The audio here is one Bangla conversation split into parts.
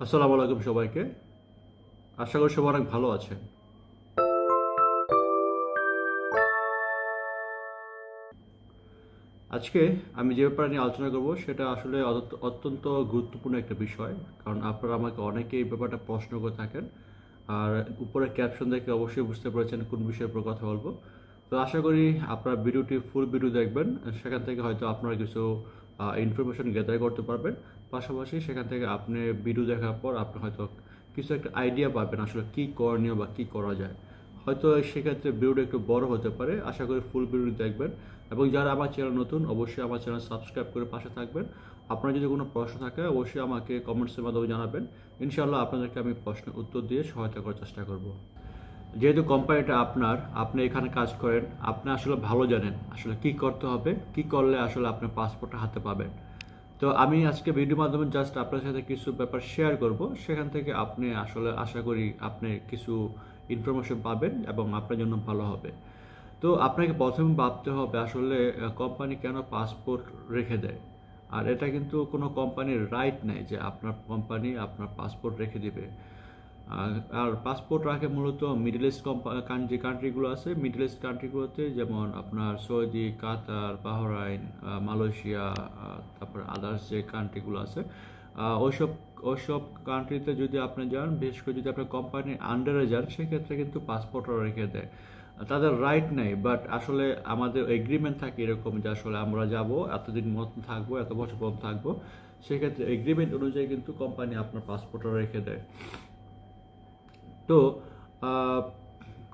আসসালামু আলাইকুম সবাইকে। আশা করি সবাই অনেক ভালো আছেন। আজকে আমি যে ব্যাপারে নিয়ে আলোচনা করব সেটা আসলে অত্যন্ত গুরুত্বপূর্ণ একটা বিষয়, কারণ আপনারা আমাকে অনেকেই এই ব্যাপারটা প্রশ্ন করে থাকেন। আর উপরে ক্যাপশন দেখে অবশ্যই বুঝতে পেরেছেন কোন বিষয়ের উপর কথা বলবো। তো আশা করি আপনারা ভিডিওটি ফুল ভিডিও দেখবেন, সেখান থেকে হয়তো আপনারা কিছু ইনফরমেশন গ্যাদার করতে পারবেন। পাশাপাশি সেখান থেকে আপনি ভিডিও দেখার পর আপনি হয়তো কিছু একটা আইডিয়া পাবেন আসলে কী করণীয় বা কী করা যায়। হয়তো সেক্ষেত্রে ভিডিওটা একটু বড় হতে পারে। আশা করি ফুল ভিডিও দেখবেন, এবং যারা আমার চ্যানেল নতুন অবশ্যই আমার চ্যানেল সাবস্ক্রাইব করে পাশে থাকবেন। আপনার যদি কোনো প্রশ্ন থাকে অবশ্যই আমাকে কমেন্টসের মাধ্যমে জানাবেন। ইনশাআল্লাহ আপনাদেরকে আমি প্রশ্নের উত্তর দিয়ে সহায়তা করার চেষ্টা করব। যেহেতু কোম্পানিটা আপনার, আপনি এখানে কাজ করেন, আপনি আসলে ভালো জানেন আসলে কি করতে হবে, কি করলে আসলে আপনার পাসপোর্টটা হাতে পাবেন। তো আমি আজকে ভিডিওর মাধ্যমে জাস্ট আপনার সাথে কিছু ব্যাপার শেয়ার করব, সেখান থেকে আপনি আসলে আশা করি আপনি কিছু ইনফরমেশন পাবেন এবং আপনার জন্য ভালো হবে। তো আপনাকে প্রথমে ভাবতে হবে আসলে কোম্পানি কেন পাসপোর্ট রেখে দেয়। আর এটা কিন্তু কোনো কোম্পানির রাইট নেই যে আপনার কোম্পানি আপনার পাসপোর্ট রেখে দিবে। আর পাসপোর্ট রাখে মূলত মিডল ইস্ট যে কান্ট্রিগুলো আছে, মিডল ইস্ট কান্ট্রিগুলোতে, যেমন আপনার সৌদি, কাতার, বাহরাইন, মালয়েশিয়া, তারপর আদার্স যে কান্ট্রিগুলো আছে, ওইসব ওইসব কান্ট্রিতে যদি আপনি যান, বিশেষ করে যদি আপনার কোম্পানির আন্ডারে যান, সেক্ষেত্রে কিন্তু পাসপোর্টও রেখে দেয়। তাদের রাইট নেই, বাট আসলে আমাদের এগ্রিমেন্ট থাকে এরকম যে আসলে আমরা যাব, এতদিন মতন থাকবো, এত বছর পর্যন্ত থাকবো। সেক্ষেত্রে এগ্রিমেন্ট অনুযায়ী কিন্তু কোম্পানি আপনার পাসপোর্টও রেখে দেয়। তো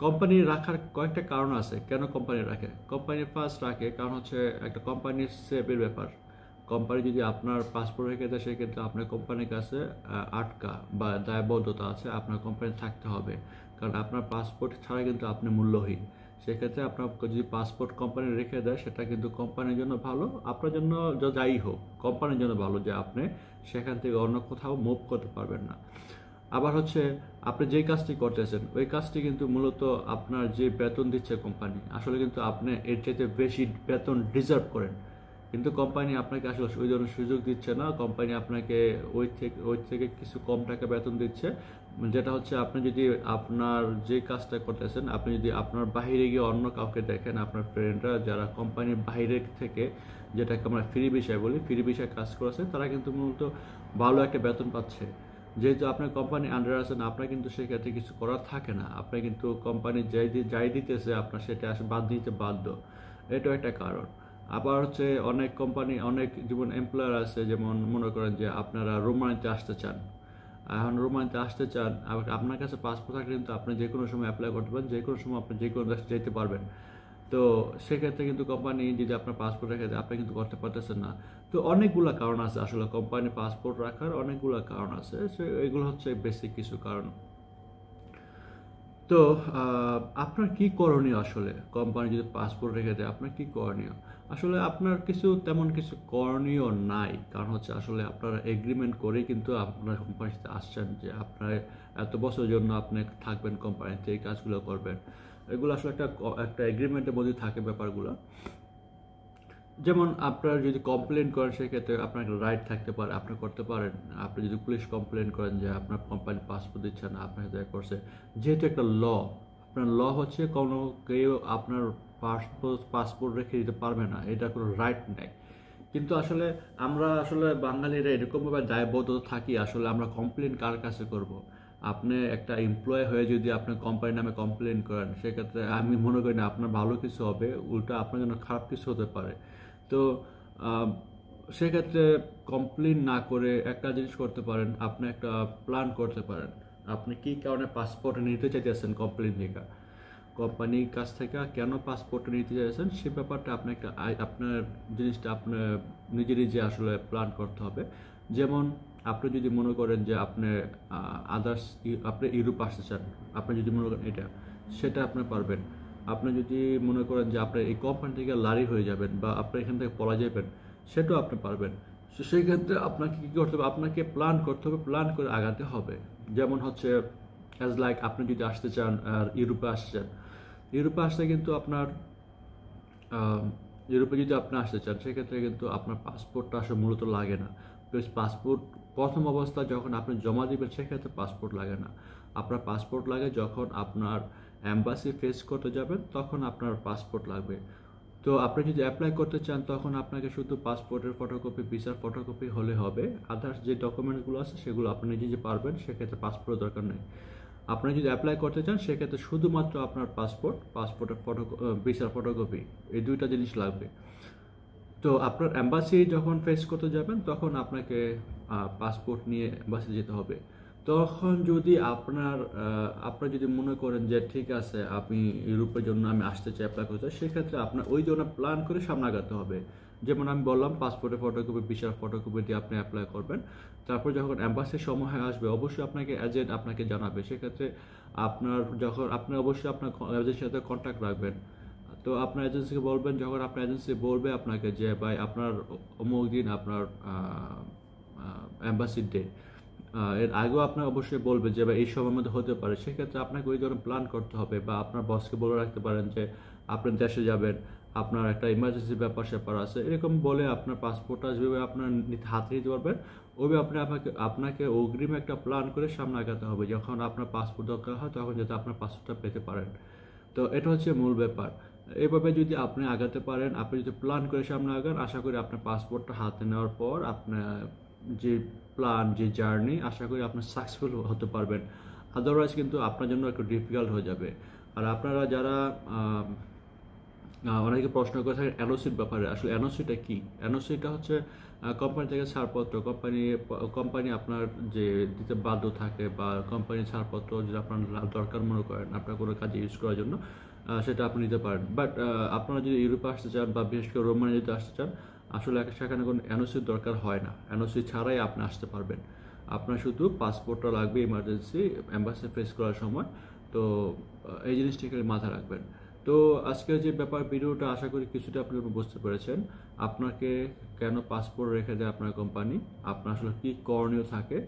কোম্পানি রাখার কয়েকটা কারণ আছে কেন কোম্পানি রাখে। কোম্পানি ফার্স্ট রাখে কারণ হচ্ছে একটা কোম্পানির সেভের ব্যাপার। কোম্পানি যদি আপনার পাসপোর্ট রেখে দেয়, সেক্ষেত্রে আপনার কোম্পানির কাছে আটকা বা দায়বদ্ধতা আছে, আপনার কোম্পানি থাকতে হবে। কারণ আপনার পাসপোর্ট ছাড়া কিন্তু আপনি মূল্যহীন। সেক্ষেত্রে আপনার যদি পাসপোর্ট কোম্পানি রেখে দেয়, সেটা কিন্তু কোম্পানির জন্য ভালো, আপনার জন্য যাই হোক কোম্পানির জন্য ভালো যে আপনি সেখান থেকে অন্য কোথাও মুভ করতে পারবেন না। আবার হচ্ছে আপনি যেই কাজটি করতেছেন ওই কাজটি কিন্তু মূলত আপনার যে বেতন দিচ্ছে কোম্পানি, আসলে কিন্তু আপনি এর চাইতে বেশি বেতন ডিজার্ভ করেন, কিন্তু কোম্পানি আপনাকে আসলে ওই ধরনের সুযোগ দিচ্ছে না। কোম্পানি আপনাকে ওই থেকে কিছু কম টাকা বেতন দিচ্ছে, যেটা হচ্ছে আপনি যদি আপনার যে কাজটা করতেছেন, আপনি যদি আপনার বাইরে গিয়ে অন্য কাউকে দেখেন, আপনার ফ্রেন্ডরা যারা কোম্পানির বাইরে থেকে, যেটাকে আমরা ফ্রি বিষয় বলি, ফ্রি বিষয়ে কাজ করেছে, তারা কিন্তু মূলত ভালো একটা বেতন পাচ্ছে। যেহেতু আপনার কোম্পানি আন্ডার আছেন, আপনার কিন্তু সেক্ষেত্রে কিছু করার থাকে না, আপনি কিন্তু কোম্পানি যাই দিতেছে আপনার সেটা আসলে বাদ দিতে বাধ্য। এটাও একটা কারণ। আবার হচ্ছে অনেক কোম্পানি, অনেক যেমন এমপ্লয়ার আছে, যেমন মনে করেন যে আপনারা রোমানিতে আসতে চান, এখন রোমানিতে আসতে চান, আবার আপনার কাছে পাসপোর্ট থাকলে কিন্তু আপনি যে কোনো সময় অ্যাপ্লাই করতে পারেন, যে কোনো সময় আপনি যে কোনো দেশে যেতে পারবেন। তো সেক্ষেত্রে কিন্তু কোম্পানি যদি আপনার পাসপোর্ট রেখে দেয়, আপনি কিন্তু করতে পারতেছেন না। তো অনেকগুলো কারণ আছে আসলে কোম্পানি পাসপোর্ট রাখার, অনেকগুলো কারণ আছে, এগুলো হচ্ছে বেসিক কিছু কারণ। তো আপনার কি করণীয় আসলে, কোম্পানি যদি পাসপোর্ট রেখে দেয় আপনার কি করণীয়। আসলে আপনার তেমন কিছু করণীয় নাই, কারণ হচ্ছে আসলে আপনারা এগ্রিমেন্ট করেই কিন্তু আপনার কোম্পানির সাথে আসছেন যে আপনার এত বছরের জন্য আপনি থাকবেন কোম্পানিতে, এই কাজগুলো করবেন। এগুলো আসলে একটা একটা এগ্রিমেন্টের মধ্যে থাকে ব্যাপারগুলো। যেমন আপনার যদি কমপ্লেন করেন, সেক্ষেত্রে আপনার একটা রাইট থাকতে পারে, আপনি করতে পারেন। আপনি যদি পুলিশ কমপ্লেন করেন যে আপনার কোম্পানি পাসপোর্ট দিচ্ছে না, আপনার সাথে করছে, যেহেতু একটা আপনার হচ্ছে কোনো কেউ আপনার পাসপোর্ট রেখে দিতে পারবে না, এটা কোনো রাইট নেই। কিন্তু আসলে আমরা আসলে বাঙালিরা এরকমভাবে দায়বদ্ধ থাকি, আসলে আমরা কমপ্লেন কার কাছে করব। আপনি একটা এমপ্লয় হয়ে যদি আপনি কোম্পানির নামে কমপ্লেন করেন, সেক্ষেত্রে আমি মনে করি না আপনার ভালো কিছু হবে, উল্টা আপনার জন্য খারাপ কিছু হতে পারে। তো আহ, সেক্ষেত্রে কমপ্লেন না করে একটা জিনিস করতে পারেন, আপনি একটা প্ল্যান করতে পারেন। আপনি কি কারণে পাসপোর্ট নিতে চাইতেছেন কোম্পানি থেকে, কোম্পানির কাছ থেকে কেন পাসপোর্ট নিতে চাইছেন, সে ব্যাপারটা আপনি একটা আপনার জিনিসটা আপনার নিজে আসলে প্ল্যান করতে হবে। যেমন আপনি যদি মনে করেন যে আপনি আদার্স, আপনি ইউরোপ আসতে চান, আপনি যদি মনে করেন এটা, সেটা আপনি পারবেন। আপনি যদি মনে করেন যে আপনি এই কোম্পানি থেকে লারি হয়ে যাবেন বা আপনি এখান থেকে পলা যাবেন, সেটাও আপনি পারবেন। সেই ক্ষেত্রে আপনাকে কী করতে হবে, আপনাকে প্ল্যান করতে হবে, প্ল্যান করে আগাতে হবে। যেমন হচ্ছে অ্যাজ লাইক আপনি যদি আসতে চান আর ইউরোপে আসতে চান, ইউরোপে আসতে কিন্তু আপনার ইউরোপে যদি আপনি আসতে চান, সেক্ষেত্রে কিন্তু আপনার পাসপোর্টটা আসলে মূলত লাগে না। পাসপোর্ট প্রথম অবস্থায় যখন আপনি জমা দিবেন সেক্ষেত্রে পাসপোর্ট লাগে না। আপনার পাসপোর্ট লাগে যখন আপনার অ্যাম্বাসি ফেস করতে যাবেন, তখন আপনার পাসপোর্ট লাগবে। তো আপনি যদি অ্যাপ্লাই করতে চান তখন আপনাকে শুধু পাসপোর্টের ফটোকপি, ভিসার ফটোকপি হলে হবে। আদার্স যে ডকুমেন্টসগুলো আছে সেগুলো আপনি নিজে নিজে পারবেন, সেক্ষেত্রে পাসপোর্টের দরকার নেই। আপনি যদি অ্যাপ্লাই করতে চান সেক্ষেত্রে শুধুমাত্র আপনার পাসপোর্টের ভিসার ফটোকপি, এই দুইটা জিনিস লাগবে। তো আপনার অ্যাম্বাসি যখন ফেস করতে যাবেন তখন আপনাকে পাসপোর্ট নিয়ে অ্যাম্বাসি যেতে হবে। তখন যদি আপনার যদি মনে করেন যে ঠিক আছে আমি ইউরোপের জন্য আমি আসতে চাই, অ্যাপ্লাই করতে চাই, সেক্ষেত্রে আপনার ওই জন্য প্ল্যান করে সামনে আগাতে হবে। যেমন আমি বললাম পাসপোর্টের ফটোকপি, ভিসার ফটোকপি দিয়ে আপনি অ্যাপ্লাই করবেন। তারপর যখন অ্যাম্বাসির সময় আসবে অবশ্যই আপনাকে এজেন্ট আপনাকে জানাবে। সেক্ষেত্রে আপনি অবশ্যই আপনার এজেন্টের সাথে কন্ট্যাক্ট রাখবেন। তো আপনার এজেন্সিকে বলবেন, যখন আপনার এজেন্সি বলবে আপনাকে যে ভাই আপনার অমুক দিন আপনার অ্যাম্বাসির ডে, এর আগেও আপনার অবশ্যই বলবে যে ভাই এই সময়ের মধ্যে হতে পারে, সেক্ষেত্রে আপনাকে ওই ধরনের প্ল্যান করতে হবে। বা আপনার বসকে বলে রাখতে পারেন যে আপনি দেশে যাবেন, আপনার একটা ইমার্জেন্সি ব্যাপার স্যাপার আছে, এরকম বলে আপনার পাসপোর্টটা যেভাবে আপনার হাতে নিতে পারবেন ওইভাবে আপনাকে অগ্রিম একটা প্ল্যান করে সামনে আগাতে হবে। যখন আপনার পাসপোর্ট দরকার হয় তখন যাতে আপনার পাসপোর্টটা পেতে পারেন। তো এটা হচ্ছে মূল ব্যাপার। এভাবে যদি আপনি আগাতে পারেন, আপনি যদি প্ল্যান করে সামনে আগান, আশা করি আপনার পাসপোর্টটা হাতে নেওয়ার পর আপনার যে প্ল্যান, যে জার্নি, আশা করি আপনার সাকসেসফুল হতে পারবেন। আদারওয়াইজ কিন্তু আপনার জন্য একটু ডিফিকাল্ট হয়ে যাবে। আর আপনারা যারা অনেকে প্রশ্ন করে থাকেন এনওসির ব্যাপারে, আসলে এনওসিটা কি? এনওসিটা হচ্ছে কোম্পানি থেকে ছাড়পত্র, কোম্পানি আপনার যে দিতে বাধ্য থাকে, বা কোম্পানির ছাড়পত্র যদি আপনার দরকার মনে করেন আপনার কোনো কাজে ইউজ করার জন্য, সেটা আপনি নিতে পারেন। বাট আপনারা যদি ইউরোপে আসতে চান বা বিশেষ করে রোমানিয়া যদি আসতে চান, আসলে সেখানে কোনো এনওসির দরকার হয় না। এনওসি ছাড়াই আপনি আসতে পারবেন। আপনার শুধু পাসপোর্টটা লাগবে ইমার্জেন্সি অ্যাম্বাসি ফেস করার সময়। তো এই জিনিসটিকে মাথায় রাখবেন। তো আজকের যে ভিডিওটা আশা করি কিছুটা আপনি বুঝতে পেরেছেন। আপনাকে কেন পাসপোর্ট রেখে দেয় আপনার কোম্পানি, আপনার আসলে কী করণীয় থাকে।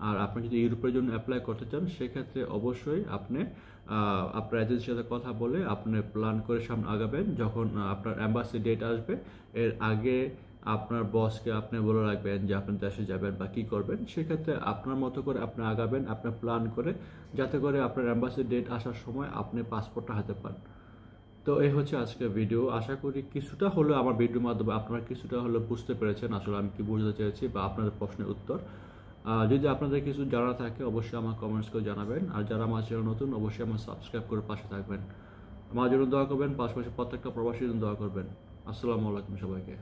আর আপনি যদি ইউরোপের জন্য অ্যাপ্লাই করতে চান সেক্ষেত্রে অবশ্যই আপনি আপনার এজেন্সির সাথে কথা বলে আপনি প্ল্যান করে সামনে আগাবেন। যখন আপনার অ্যাম্বাসি ডেট আসবে এর আগে আপনার বসকে আপনি বলে রাখবেন যে আপনি দেশে যাবেন বা কী করবেন। সেক্ষেত্রে আপনার মতো করে আপনি আগাবেন, আপনার প্ল্যান করে, যাতে করে আপনার অ্যাম্বাসি ডেট আসার সময় আপনি পাসপোর্টটা হাতে পান। তো এই হচ্ছে আজকের ভিডিও। আশা করি কিছুটা হলেও আমার ভিডিওর মাধ্যমে আপনারা কিছুটা হলেও বুঝতে পেরেছেন আসলে আমি কি বুঝতে চেয়েছি বা আপনাদের প্রশ্নের উত্তর। যদি আপনাদের কিছু জানা থাকে অবশ্যই আমার কমেন্টস করে জানাবেন। আর যারা আমার চ্যানেল নতুন অবশ্যই আমার সাবস্ক্রাইব করে পাশে থাকবেন। আমার জন্য দোয়া করবেন, পাশাপাশি প্রত্যেকটা প্রবাসীর জন্য দোয়া করবেন। আসসালামু আলাইকুম সবাইকে।